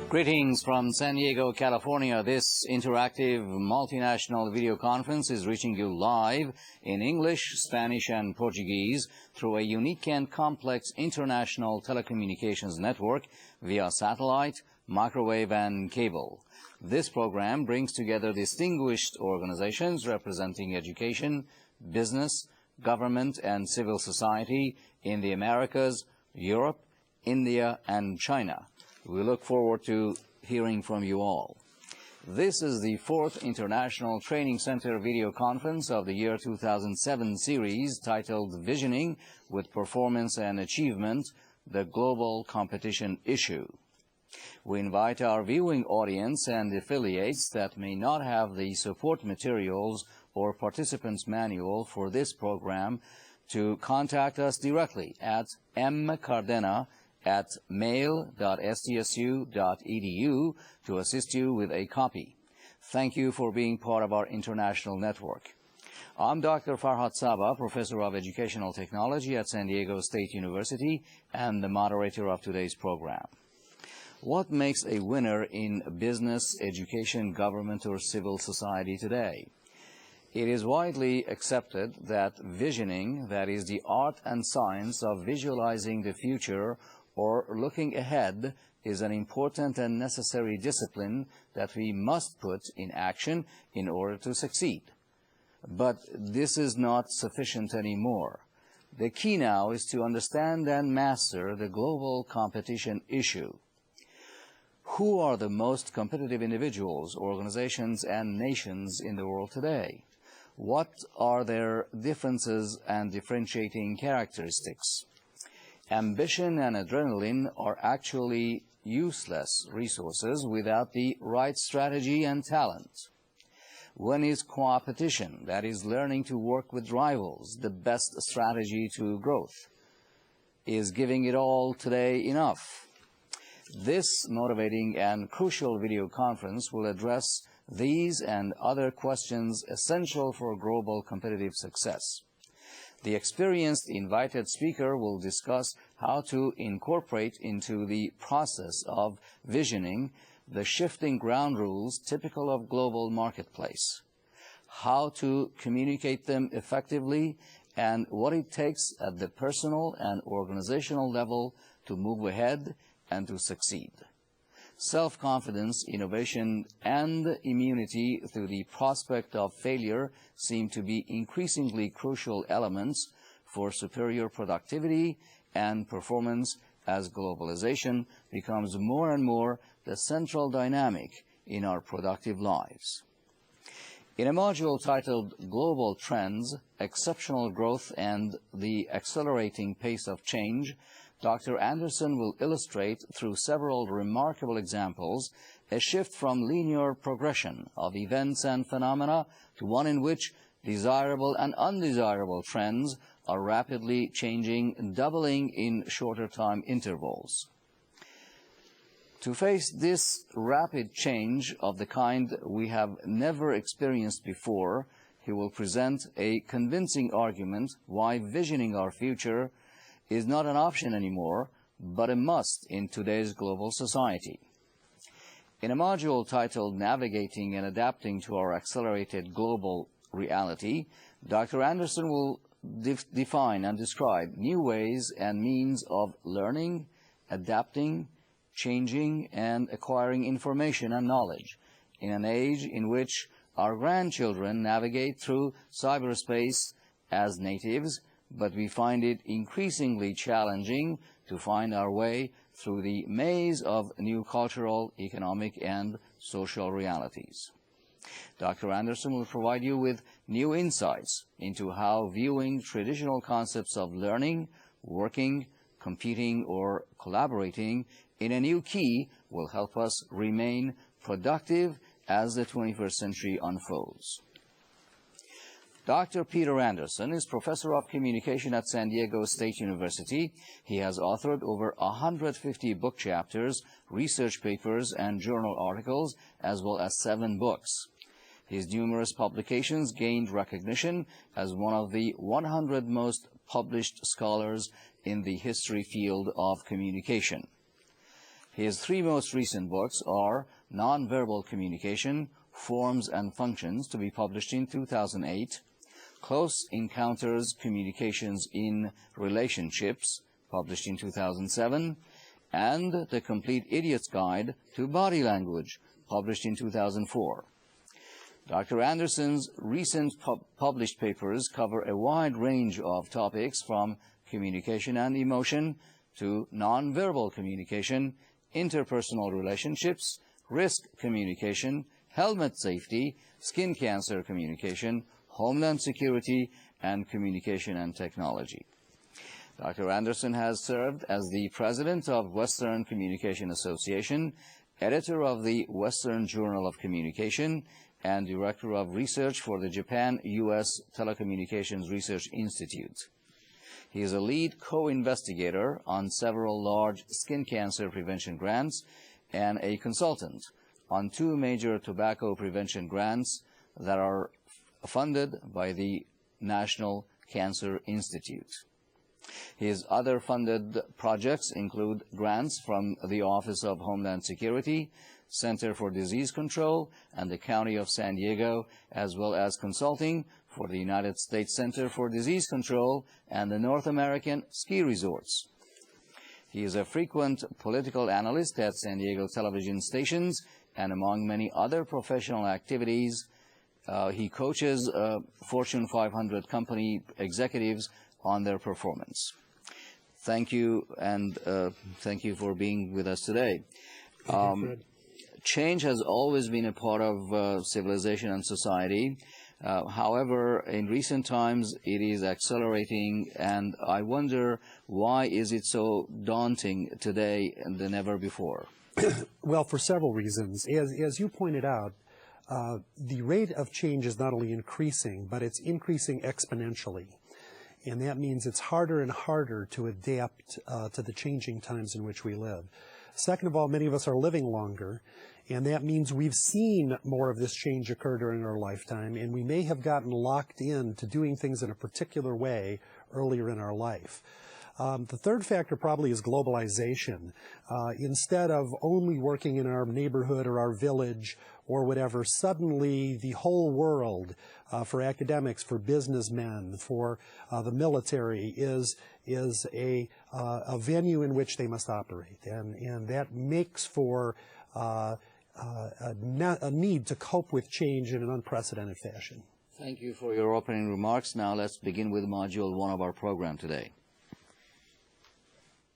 Greetings from San Diego, California. This interactive multinational video conference is reaching you live in English, Spanish, and Portuguese through a unique and complex international telecommunications network via satellite, microwave, and cable. This program brings together distinguished organizations representing education, business, government, and civil society in the Americas, Europe, India, and China. We look forward to hearing from you all. This is the 4th International Training Center video conference of the year 2007 series titled Visioning with Performance and Achievement, the Global Competition Issue. We invite our viewing audience and affiliates that may not have the support materials or participants manual for this program to contact us directly at mcardena@mail.stsu.edu to assist you with a copy. Thank you for being part of our international network. I'm Dr. Farhad Saba, Professor of Educational Technology at San Diego State University and the moderator of today's program. What makes a winner in business, education, government, or civil society today? It is widely accepted that visioning, that is the art and science of visualizing the future or looking ahead, is an important and necessary discipline that we must put in action in order to succeed. But this is not sufficient anymore. The key now is to understand and master the global competition issue. Who are the most competitive individuals, organizations, and nations in the world today? What are their differences and differentiating characteristics? Ambition and adrenaline are actually useless resources without the right strategy and talent. When is competition, that is learning to work with rivals, the best strategy to growth? Is giving it all today enough? This motivating and crucial video conference will address these and other questions essential for global competitive success. The experienced invited speaker will discuss how to incorporate into the process of visioning the shifting ground rules typical of global marketplace, how to communicate them effectively, and what it takes at the personal and organizational level to move ahead and to succeed. Self-confidence, innovation, and immunity through the prospect of failure seem to be increasingly crucial elements for superior productivity and performance as globalization becomes more and more the central dynamic in our productive lives. In a module titled Global Trends, Exceptional Growth and the Accelerating Pace of Change, Dr. Andersen will illustrate through several remarkable examples a shift from linear progression of events and phenomena to one in which desirable and undesirable trends are rapidly changing, doubling in shorter time intervals. To face this rapid change of the kind we have never experienced before, he will present a convincing argument why visioning our future is not an option anymore, but a must in today's global society. In a module titled Navigating and Adapting to Our Accelerated Global Reality, Dr. Andersen will define and describe new ways and means of learning, adapting, changing, and acquiring information and knowledge in an age in which our grandchildren navigate through cyberspace as natives, but we find it increasingly challenging to find our way through the maze of new cultural, economic, and social realities. Dr. Andersen will provide you with new insights into how viewing traditional concepts of learning, working, competing, or collaborating in a new key will help us remain productive as the 21st century unfolds. Dr. Peter Andersen is Professor of Communication at San Diego State University. He has authored over 150 book chapters, research papers, and journal articles, as well as 7 books. His numerous publications gained recognition as one of the 100 most published scholars in the history field of communication. His 3 most recent books are Nonverbal Communication, Forms and Functions, to be published in 2008, Close Encounters, Communications in Relationships, published in 2007, and The Complete Idiot's Guide to Body Language, published in 2004. Dr. Andersen's recent published papers cover a wide range of topics from communication and emotion to nonverbal communication, interpersonal relationships, risk communication, helmet safety, skin cancer communication, homeland security, and communication and technology. Dr. Andersen has served as the president of Western Communication Association, editor of the Western Journal of Communication, and director of research for the Japan-U.S. Telecommunications Research Institute. He is a lead co-investigator on several large skin cancer prevention grants and a consultant on 2 major tobacco prevention grants that are funded by the National Cancer Institute. His other funded projects include grants from the Office of Homeland Security, Center for Disease Control, and the County of San Diego, as well as consulting for the United States Center for Disease Control and the North American Ski Resorts. He is a frequent political analyst at San Diego television stations, and among many other professional activities, he coaches Fortune 500 company executives on their performance. Thank you, and thank you for being with us today. Change has always been a part of civilization and society. However, in recent times, it is accelerating, and I wonder, why is it so daunting today than ever before? Well, for several reasons. As you pointed out, the rate of change is not only increasing, but it's increasing exponentially. And that means it's harder and harder to adapt to the changing times in which we live. Second of all, many of us are living longer, and that means we've seen more of this change occur during our lifetime, and we may have gotten locked in to doing things in a particular way earlier in our life. The third factor probably is globalization. Instead of only working in our neighborhood or our village or whatever, suddenly the whole world, for academics, for businessmen, for the military, is a venue in which they must operate. And that makes for a need to cope with change in an unprecedented fashion. Thank you for your opening remarks. Now let's begin with Module 1 of our program today.